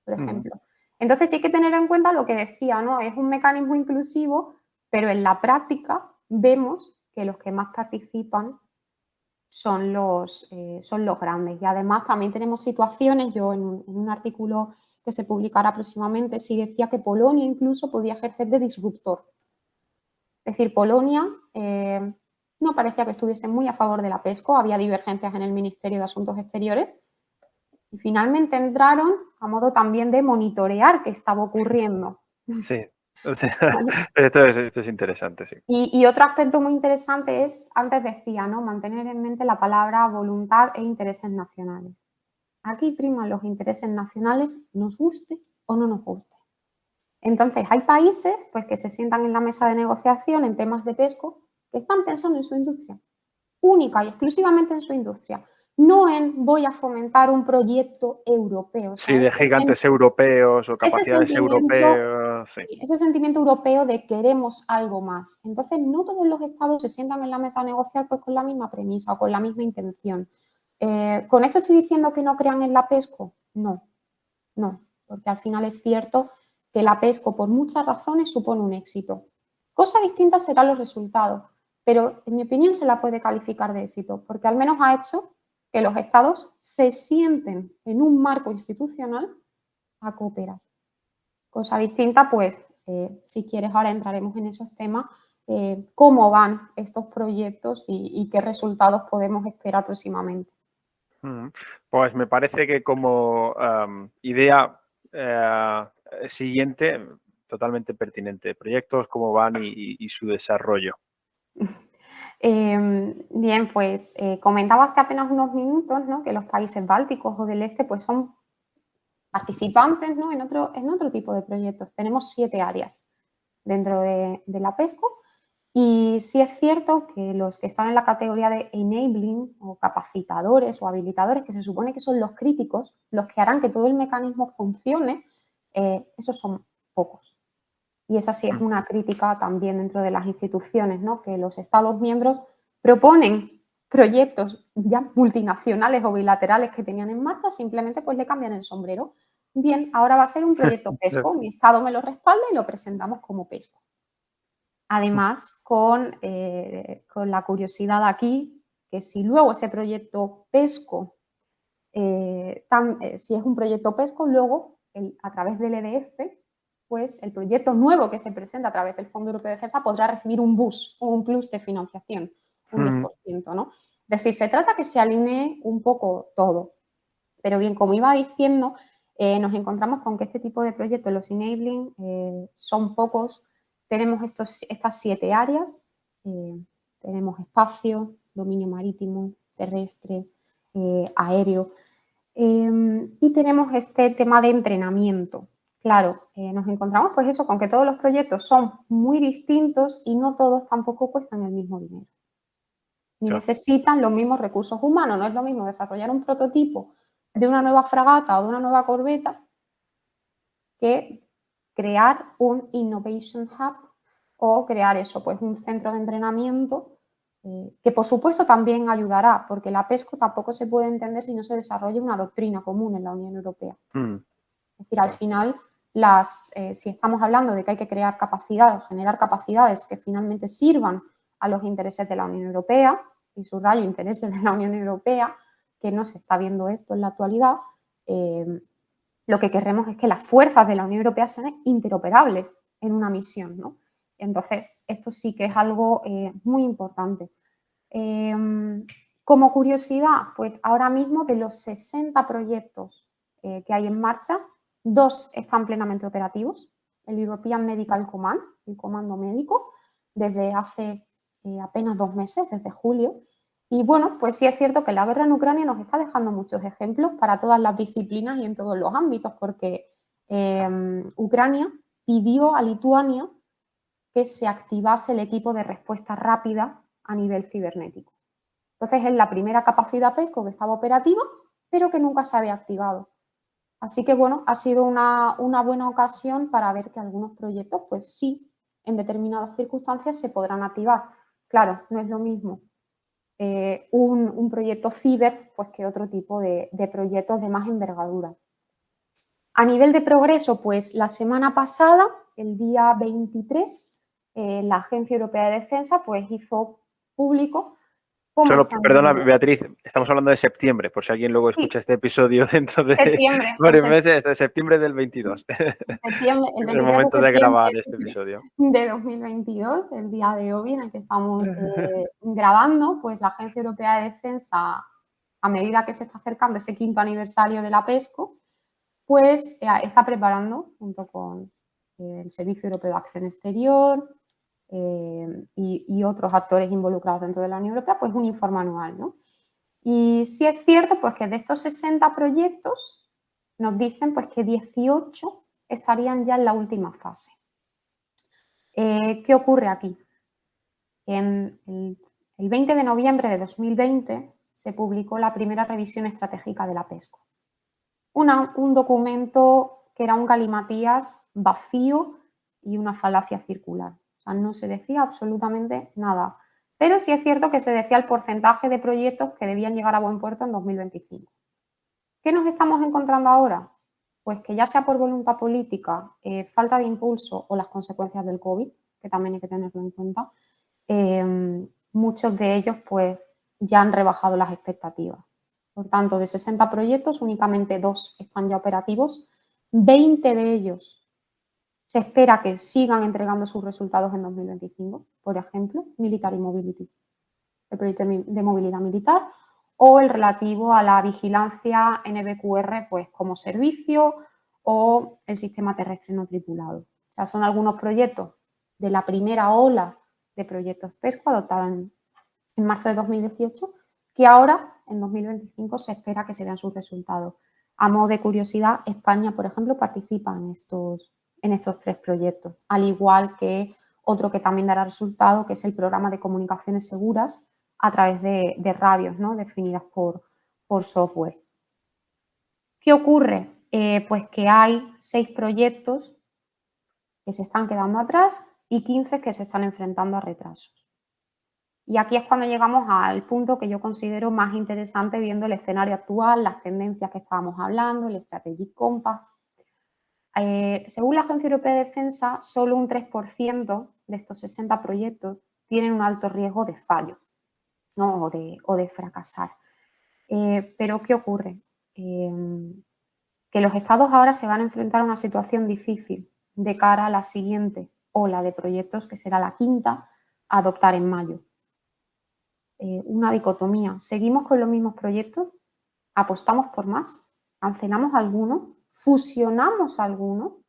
por ejemplo. Entonces, sí hay que tener en cuenta lo que decía, ¿no? Es un mecanismo inclusivo, pero en la práctica vemos que los que más participan son los grandes. Y además también tenemos situaciones, yo en un artículo que se publicará próximamente, sí decía que Polonia incluso podía ejercer de disruptor. Es decir, Polonia no parecía que estuviese muy a favor de la PESCO, había divergencias en el Ministerio de Asuntos Exteriores y finalmente entraron a modo también de monitorear qué estaba ocurriendo. Sí, o sea, ¿Vale? esto es interesante, sí. Y otro aspecto muy interesante es, antes decía, ¿no? Mantener en mente la palabra voluntad e intereses nacionales. Aquí priman los intereses nacionales, nos guste o no nos guste. Entonces, hay países pues, que se sientan en la mesa de negociación en temas de PESCO que están pensando en su industria, única y exclusivamente en su industria, no en voy a fomentar un proyecto europeo. O Sí, sea, de gigantes europeos o capacidades europeos, sí. ese sentimiento europeo de queremos algo más. Entonces, no todos los estados se sientan en la mesa a negociar pues, con la misma premisa o con la misma intención. ¿Con esto estoy diciendo que no crean en la PESCO? No, no, porque al final es cierto que la PESCO por muchas razones supone un éxito. Cosa distinta serán los resultados, pero en mi opinión se la puede calificar de éxito, porque al menos ha hecho que los estados se sienten en un marco institucional a cooperar. Cosa distinta, pues, si quieres ahora entraremos en esos temas, cómo van estos proyectos y qué resultados podemos esperar próximamente. Pues me parece que como idea siguiente, totalmente pertinente, proyectos, cómo van y su desarrollo. Bien, pues comentaba hace apenas unos minutos, ¿no? Que los países bálticos o del este pues son participantes, ¿no? en otro tipo de proyectos. Tenemos 7 áreas dentro de la PESCO y sí es cierto que los que están en la categoría de enabling o capacitadores o habilitadores, que se supone que son los críticos, los que harán que todo el mecanismo funcione, esos son pocos. Y esa sí es una crítica también dentro de las instituciones, ¿no? Que los Estados miembros proponen proyectos ya multinacionales o bilaterales que tenían en marcha, simplemente pues le cambian el sombrero. Bien, ahora va a ser un proyecto PESCO, mi Estado me lo respalda y lo presentamos como PESCO. Además, con la curiosidad aquí, que si luego ese proyecto PESCO, si es un proyecto PESCO, luego a través del EDF, pues el proyecto nuevo que se presenta a través del Fondo Europeo de Defensa podrá recibir un boost o un plus de financiación, un 10%, ¿no? Es decir, se trata que se alinee un poco todo. Pero bien, como iba diciendo, nos encontramos con que este tipo de proyectos, los enabling, son pocos. Tenemos estas 7 áreas. Tenemos espacio, dominio marítimo, terrestre, aéreo. Y tenemos este tema de entrenamiento. Claro, nos encontramos pues eso, con que todos los proyectos son muy distintos y no todos tampoco cuestan el mismo dinero. Ni necesitan los mismos recursos humanos. No es lo mismo desarrollar un prototipo de una nueva fragata o de una nueva corbeta que crear un Innovation Hub o crear eso, pues un centro de entrenamiento que por supuesto también ayudará, porque la PESCO tampoco se puede entender si no se desarrolla una doctrina común en la Unión Europea. Es decir, al final, si estamos hablando de que hay que crear capacidades, generar capacidades que finalmente sirvan a los intereses de la Unión Europea, y subrayo intereses de la Unión Europea, que no se está viendo esto en la actualidad, lo que queremos es que las fuerzas de la Unión Europea sean interoperables en una misión, ¿no? Entonces, esto sí que es algo muy importante. Como curiosidad, pues ahora mismo de los 60 proyectos que hay en marcha, 2 están plenamente operativos. El European Medical Command, el comando médico, desde hace apenas 2 meses, desde julio. Y bueno, pues sí es cierto que la guerra en Ucrania nos está dejando muchos ejemplos para todas las disciplinas y en todos los ámbitos, porque Ucrania pidió a Lituania que se activase el equipo de respuesta rápida a nivel cibernético. Entonces es la primera capacidad PESCO que estaba operativa, pero que nunca se había activado. Así que bueno, ha sido una buena ocasión para ver que algunos proyectos, pues sí, en determinadas circunstancias se podrán activar. Claro, no es lo mismo un proyecto ciber pues, que otro tipo de proyectos de más envergadura. A nivel de progreso, pues la semana pasada, el día 23, la Agencia Europea de Defensa pues, hizo público cómo están Perdona, yendo. Beatriz, estamos hablando de septiembre, por si alguien luego escucha este episodio dentro de varios meses, de septiembre del 22. Septiembre, el 23 el momento de grabar septiembre este episodio. de 2022, el día de hoy en el que estamos grabando, pues la Agencia Europea de Defensa, a medida que se está acercando ese 5º aniversario de la PESCO, pues está preparando, junto con el Servicio Europeo de Acción Exterior y otros actores involucrados dentro de la Unión Europea, pues un informe anual, ¿no? Y sí es cierto pues, que de estos 60 proyectos nos dicen pues, que 18 estarían ya en la última fase. ¿Qué ocurre aquí? El 20 de noviembre de 2020 se publicó la primera revisión estratégica de la PESCO. Un documento que era un galimatías vacío y una falacia circular. O sea, no se decía absolutamente nada. Pero sí es cierto que se decía el porcentaje de proyectos que debían llegar a buen puerto en 2025. ¿Qué nos estamos encontrando ahora? Pues que ya sea por voluntad política, falta de impulso o las consecuencias del COVID, que también hay que tenerlo en cuenta, muchos de ellos pues ya han rebajado las expectativas. Por tanto, de 60 proyectos, únicamente 2 están ya operativos. 20 de ellos se espera que sigan entregando sus resultados en 2025. Por ejemplo, Military Mobility, el proyecto de movilidad militar, o el relativo a la vigilancia NBQR pues, como servicio o el sistema terrestre no tripulado. O sea, son algunos proyectos de la primera ola de proyectos PESCO adoptada en marzo de 2018, que ahora, en 2025, se espera que se vean sus resultados. A modo de curiosidad, España, por ejemplo, participa en estos 3 proyectos, al igual que otro que también dará resultado, que es el programa de comunicaciones seguras a través de radios, ¿no? Definidas por software. ¿Qué ocurre? Pues que hay 6 proyectos que se están quedando atrás y 15 que se están enfrentando a retrasos. Y aquí es cuando llegamos al punto que yo considero más interesante viendo el escenario actual, las tendencias que estábamos hablando, el Strategic Compass. Según la Agencia Europea de Defensa, solo un 3% de estos 60 proyectos tienen un alto riesgo de fallo, ¿no? o de fracasar. Pero ¿qué ocurre? Que los estados ahora se van a enfrentar a una situación difícil de cara a la siguiente ola de proyectos, que será la 5ª, a adoptar en mayo. Una dicotomía. ¿Seguimos con los mismos proyectos? ¿Apostamos por más? ¿Cancelamos alguno? ¿Fusionamos alguno? O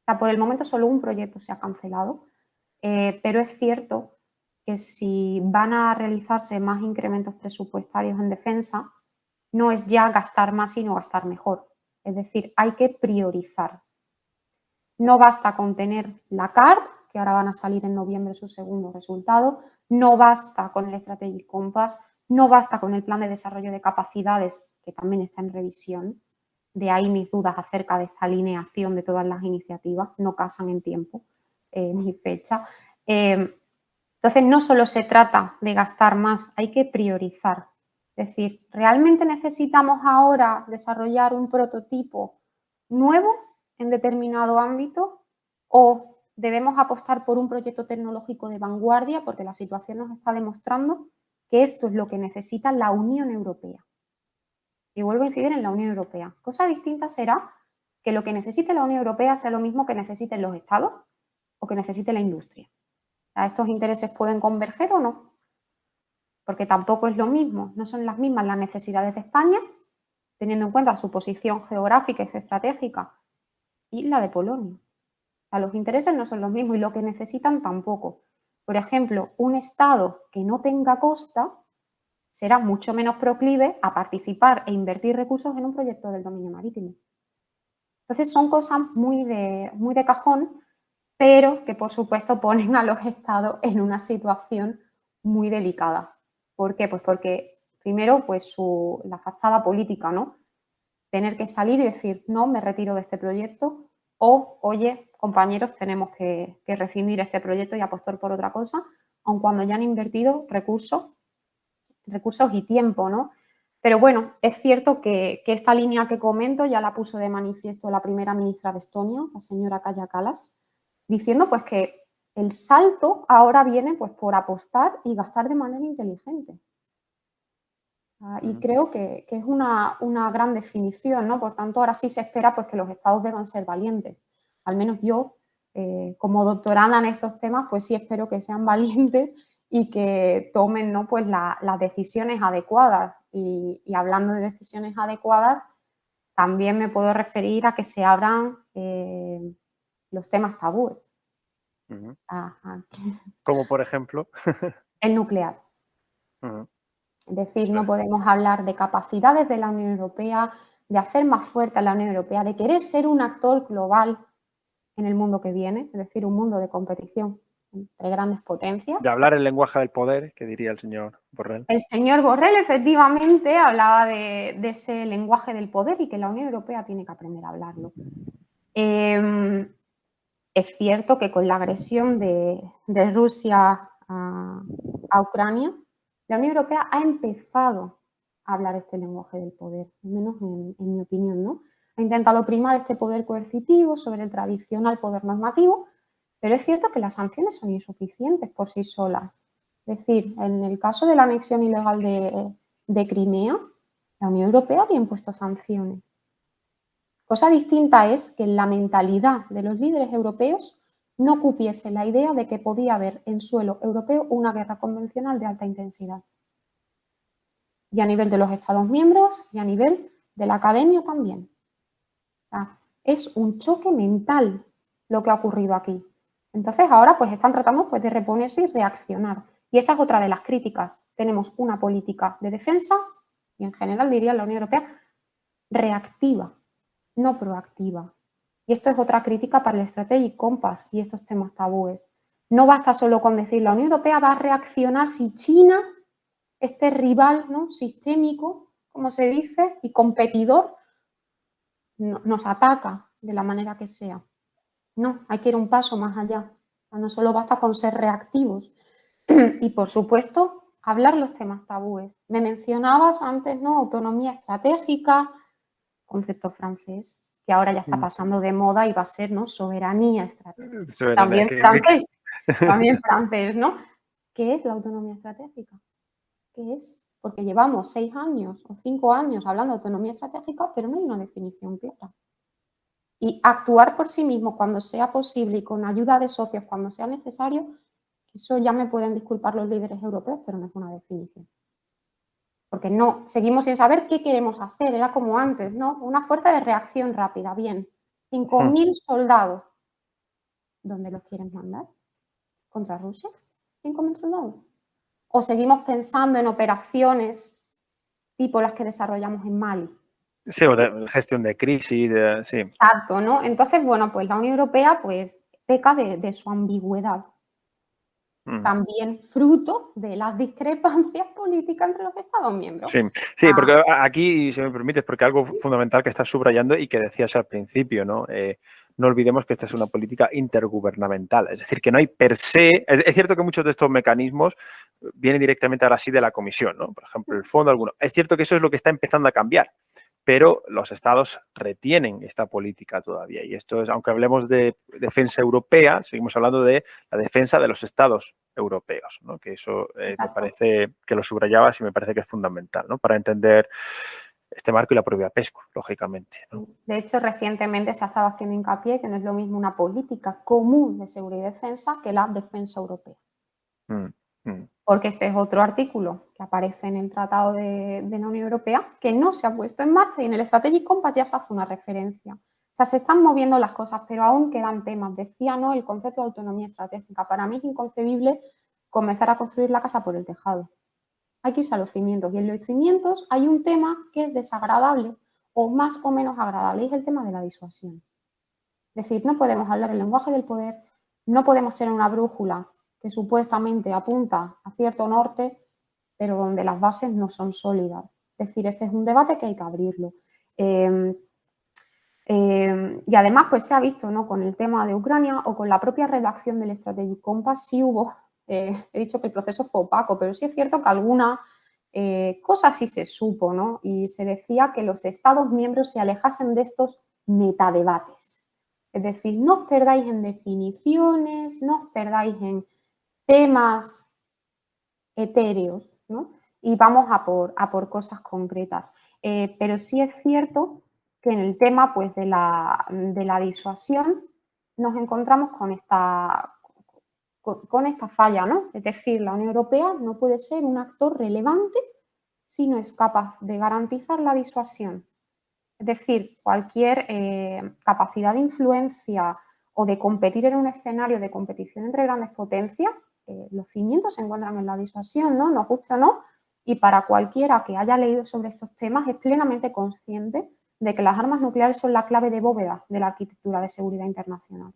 sea, por el momento solo un proyecto se ha cancelado, pero es cierto que si van a realizarse más incrementos presupuestarios en defensa, no es ya gastar más, sino gastar mejor. Es decir, hay que priorizar. No basta con tener la CARD, que ahora van a salir en noviembre su segundo resultado, no basta con el Strategic Compass, no basta con el plan de desarrollo de capacidades, que también está en revisión. De ahí mis dudas acerca de esta alineación de todas las iniciativas, no casan en tiempo ni fecha. Entonces, no solo se trata de gastar más, hay que priorizar. Es decir, ¿realmente necesitamos ahora desarrollar un prototipo nuevo en determinado ámbito o debemos apostar por un proyecto tecnológico de vanguardia porque la situación nos está demostrando que esto es lo que necesita la Unión Europea? Y vuelvo a incidir en la Unión Europea. Cosa distinta será que lo que necesite la Unión Europea sea lo mismo que necesiten los estados o que necesite la industria. ¿Estos intereses pueden converger o no? Porque tampoco es lo mismo, no son las mismas las necesidades de España, teniendo en cuenta su posición geográfica y estratégica, y la de Polonia. O sea, los intereses no son los mismos y lo que necesitan tampoco. Por ejemplo, un Estado que no tenga costa será mucho menos proclive a participar e invertir recursos en un proyecto del dominio marítimo. Entonces, son cosas muy de cajón, pero que, por supuesto, ponen a los Estados en una situación muy delicada. ¿Por qué? Pues porque, primero, pues la fachada política, ¿no? Tener que salir y decir, no, me retiro de este proyecto, o, oye, compañeros, tenemos que rescindir este proyecto y apostar por otra cosa, aun cuando ya han invertido recursos y tiempo, ¿no? Pero bueno, es cierto que esta línea que comento ya la puso de manifiesto la primera ministra de Estonia, la señora Kaja Kallas, diciendo pues que el salto ahora viene pues por apostar y gastar de manera inteligente. Y creo que es una gran definición, ¿no? Por tanto, ahora sí se espera pues que los estados deban ser valientes. Al menos yo, como doctoranda en estos temas, pues sí espero que sean valientes y que tomen, ¿no? Pues las decisiones adecuadas. Y hablando de decisiones adecuadas, también me puedo referir a que se abran los temas tabúes. Como por ejemplo. El nuclear. Es decir, no podemos hablar de capacidades de la Unión Europea, de hacer más fuerte a la Unión Europea, de querer ser un actor global en el mundo que viene, es decir, un mundo de competición entre grandes potencias. De hablar el lenguaje del poder, que diría el señor Borrell. El señor Borrell efectivamente hablaba de ese lenguaje del poder y que la Unión Europea tiene que aprender a hablarlo. Es cierto que con la agresión de Rusia a Ucrania, la Unión Europea ha empezado a hablar este lenguaje del poder, al menos en mi opinión, ¿no? Ha intentado primar este poder coercitivo sobre el tradicional poder normativo, pero es cierto que las sanciones son insuficientes por sí solas. Es decir, en el caso de la anexión ilegal de Crimea, la Unión Europea había impuesto sanciones. Cosa distinta es que en la mentalidad de los líderes europeos no cupiese la idea de que podía haber en suelo europeo una guerra convencional de alta intensidad. Y a nivel de los Estados miembros y a nivel de la academia también. O sea, es un choque mental lo que ha ocurrido aquí. Entonces ahora pues están tratando pues de reponerse y reaccionar. Y esta es otra de las críticas. Tenemos una política de defensa y en general diría la Unión Europea reactiva, no proactiva. Y esto es otra crítica para el Strategic Compass y estos temas tabúes. No basta solo con decir la Unión Europea va a reaccionar si China, este rival, ¿no? sistémico, como se dice, y competidor, nos ataca de la manera que sea. No, hay que ir un paso más allá. No solo basta con ser reactivos. Y, por supuesto, hablar los temas tabúes. Me mencionabas antes, ¿no? Autonomía estratégica, concepto francés, que ahora ya está pasando de moda y va a ser, ¿no? Soberanía estratégica. También francés, también francés, ¿no? ¿Qué es la autonomía estratégica? ¿Qué es? Porque llevamos 6 años o 5 años hablando de autonomía estratégica, pero no hay una definición clara. Y actuar por sí mismo cuando sea posible y con ayuda de socios cuando sea necesario, eso ya me pueden disculpar los líderes europeos, pero no es una definición. Porque no, seguimos sin saber qué queremos hacer, era como antes, ¿no? Una fuerza de reacción rápida, bien. 5.000 soldados. ¿Dónde los quieren mandar? ¿Contra Rusia? 5.000 soldados. ¿O seguimos pensando en operaciones tipo las que desarrollamos en Mali? Sí, o de gestión de crisis, sí. Exacto, ¿no? Entonces, bueno, pues la Unión Europea pues peca de su ambigüedad. También fruto de las discrepancias políticas entre los Estados miembros. Sí, porque aquí, si me permites, porque algo fundamental que estás subrayando y que decías al principio, ¿no? No olvidemos que esta es una política intergubernamental, es decir, que no hay per se, es cierto que muchos de estos mecanismos vienen directamente ahora sí de la Comisión, ¿no? Por ejemplo, el fondo, alguno. Es cierto que eso es lo que está empezando a cambiar, pero los estados retienen esta política todavía. Y esto es, aunque hablemos de defensa europea, seguimos hablando de la defensa de los estados europeos, ¿no? Que eso me parece que lo subrayabas y me parece que es fundamental, ¿no? Para entender este marco y la propia PESCO, lógicamente, ¿no? De hecho, recientemente se ha estado haciendo hincapié que no es lo mismo una política común de seguridad y defensa que la defensa europea. Porque este es otro artículo que aparece en el Tratado de la Unión Europea que no se ha puesto en marcha y en el Strategic Compass ya se hace una referencia. O sea, se están moviendo las cosas, pero aún quedan temas. Decía, ¿no? El concepto de autonomía estratégica. Para mí es inconcebible comenzar a construir la casa por el tejado. Hay que irse a los cimientos. Y en los cimientos hay un tema que es desagradable o más o menos agradable, y es el tema de la disuasión. Es decir, no podemos hablar el lenguaje del poder, no podemos tener una brújula que supuestamente apunta a cierto norte, pero donde las bases no son sólidas. Es decir, este es un debate que hay que abrirlo. Y además, pues se ha visto, ¿no? Con el tema de Ucrania o con la propia redacción del Strategic Compass, sí hubo, he dicho que el proceso fue opaco, pero sí es cierto que alguna cosa sí se supo, ¿no? Y se decía que los Estados miembros se alejasen de estos metadebates. Es decir, no os perdáis en definiciones, no os perdáis en temas etéreos, ¿no? Y vamos a por cosas concretas. Pero sí es cierto que en el tema, pues, de la disuasión nos encontramos con esta falla, ¿no? Es decir, la Unión Europea no puede ser un actor relevante si no es capaz de garantizar la disuasión. Es decir, cualquier capacidad de influencia o de competir en un escenario de competición entre grandes potencias, los cimientos se encuentran en la disuasión, ¿no? Nos guste o no, y para cualquiera que haya leído sobre estos temas es plenamente consciente de que las armas nucleares son la clave de bóveda de la arquitectura de seguridad internacional.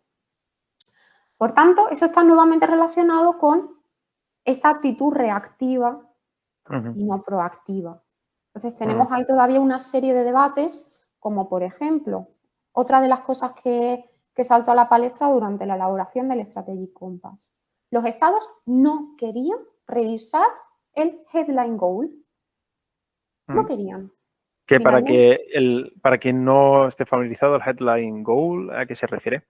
Por tanto, eso está nuevamente relacionado con esta actitud reactiva y no proactiva. Entonces, tenemos ahí todavía una serie de debates, como por ejemplo, otra de las cosas que saltó a la palestra durante la elaboración del Strategic Compass. Los estados no querían revisar el headline goal. No querían. Que para quien no esté familiarizado, el headline goal, ¿a qué se refiere?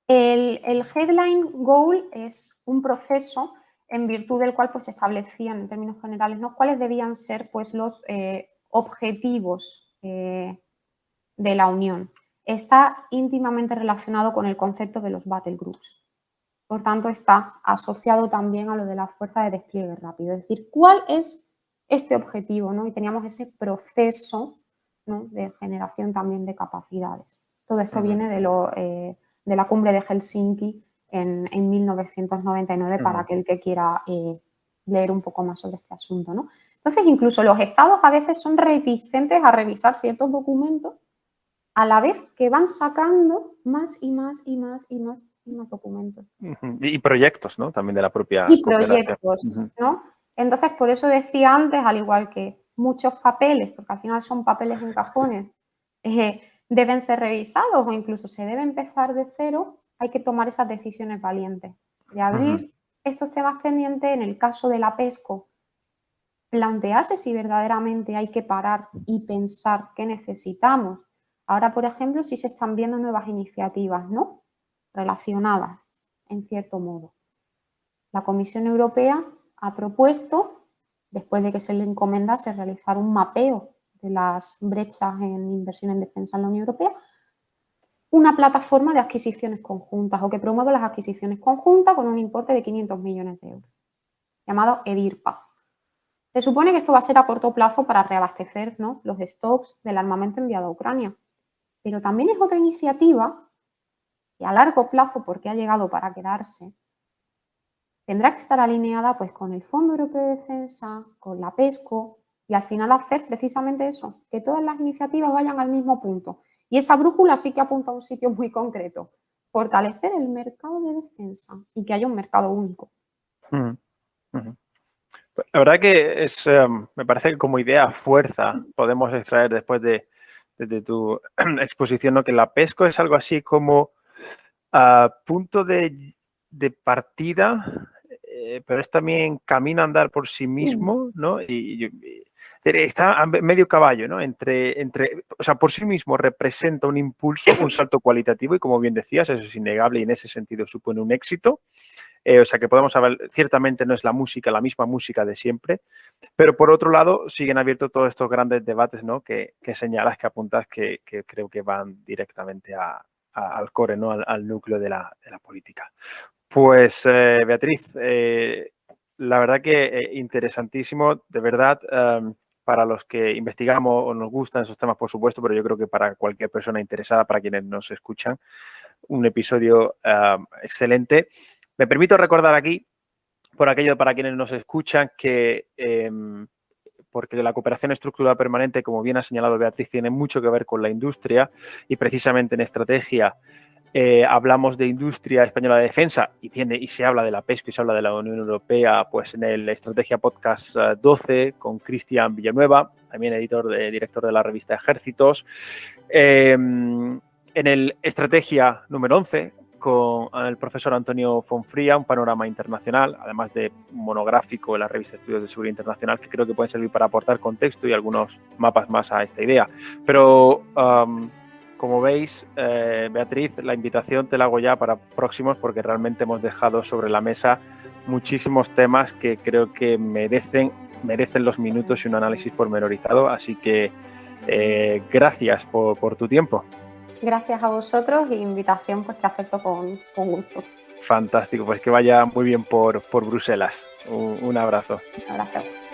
El headline goal es un proceso en virtud del cual pues, se establecían en términos generales, ¿no? Cuáles debían ser pues, los objetivos de la Unión. Está íntimamente relacionado con el concepto de los battle groups. Por tanto, está asociado también a lo de la fuerza de despliegue rápido. Es decir, ¿cuál es este objetivo? ¿No? Y teníamos ese proceso, ¿no? De generación también de capacidades. Todo esto viene de la cumbre de Helsinki en 1999 para aquel que quiera leer un poco más sobre este asunto, ¿no? Entonces, incluso los estados a veces son reticentes a revisar ciertos documentos a la vez que van sacando más y más y más y más documentos. Y proyectos, ¿no? También de la propia Y cooperación. proyectos, ¿no? Entonces, por eso decía antes, al igual que muchos papeles, porque al final son papeles en cajones, deben ser revisados o incluso se debe empezar de cero, hay que tomar esas decisiones valientes de abrir estos temas pendientes. En el caso de la PESCO, plantearse si verdaderamente hay que parar y pensar qué necesitamos. Ahora, por ejemplo, sí se están viendo nuevas iniciativas, ¿no? Relacionadas, en cierto modo. La Comisión Europea ha propuesto, después de que se le encomendase realizar un mapeo de las brechas en inversión en defensa en la Unión Europea, una plataforma de adquisiciones conjuntas o que promueva las adquisiciones conjuntas con un importe de 500 millones de euros, llamado EDIRPA. Se supone que esto va a ser a corto plazo para reabastecer, ¿no? Los stocks del armamento enviado a Ucrania. Pero también es otra iniciativa que a largo plazo, porque ha llegado para quedarse, tendrá que estar alineada pues, con el Fondo Europeo de Defensa, con la PESCO y al final hacer precisamente eso, que todas las iniciativas vayan al mismo punto. Y esa brújula sí que apunta a un sitio muy concreto, fortalecer el mercado de defensa y que haya un mercado único. La verdad que es, me parece que como idea fuerza podemos extraer después de tu exposición, ¿no? Que la PESCO es algo así como punto de partida, pero es también camino a andar por sí mismo, ¿no? Y está a medio caballo, ¿no? O sea, por sí mismo representa un impulso, un salto cualitativo y como bien decías, eso es innegable y en ese sentido supone un éxito. O sea que podemos hablar, ciertamente no es la misma música de siempre, pero por otro lado siguen abiertos todos estos grandes debates, ¿no? que señalas, que apuntas, que creo que van directamente al core, ¿no? Al núcleo de la política. Pues Beatriz, la verdad que interesantísimo, de verdad. para los que investigamos o nos gustan esos temas, por supuesto, pero yo creo que para cualquier persona interesada, para quienes nos escuchan, un episodio excelente. Me permito recordar aquí, por aquello para quienes nos escuchan, que porque la cooperación estructural permanente, como bien ha señalado Beatriz, tiene mucho que ver con la industria y precisamente en estrategia hablamos de industria española de defensa y se habla de la PESCO y se habla de la Unión Europea, pues en el Estrategia Podcast 12 con Cristian Villanueva, también director de la revista Ejércitos. En el Estrategia número 11 con el profesor Antonio Fonfría, un panorama internacional, además de un monográfico en la revista Estudios de Seguridad Internacional, que creo que pueden servir para aportar contexto y algunos mapas más a esta idea. Pero como veis, Beatriz, la invitación te la hago ya para próximos, porque realmente hemos dejado sobre la mesa muchísimos temas que creo que merecen los minutos y un análisis pormenorizado. Así que gracias por tu tiempo. Gracias a vosotros y invitación pues que acepto con gusto. Fantástico, pues que vaya muy bien por Bruselas. Un abrazo. Un abrazo.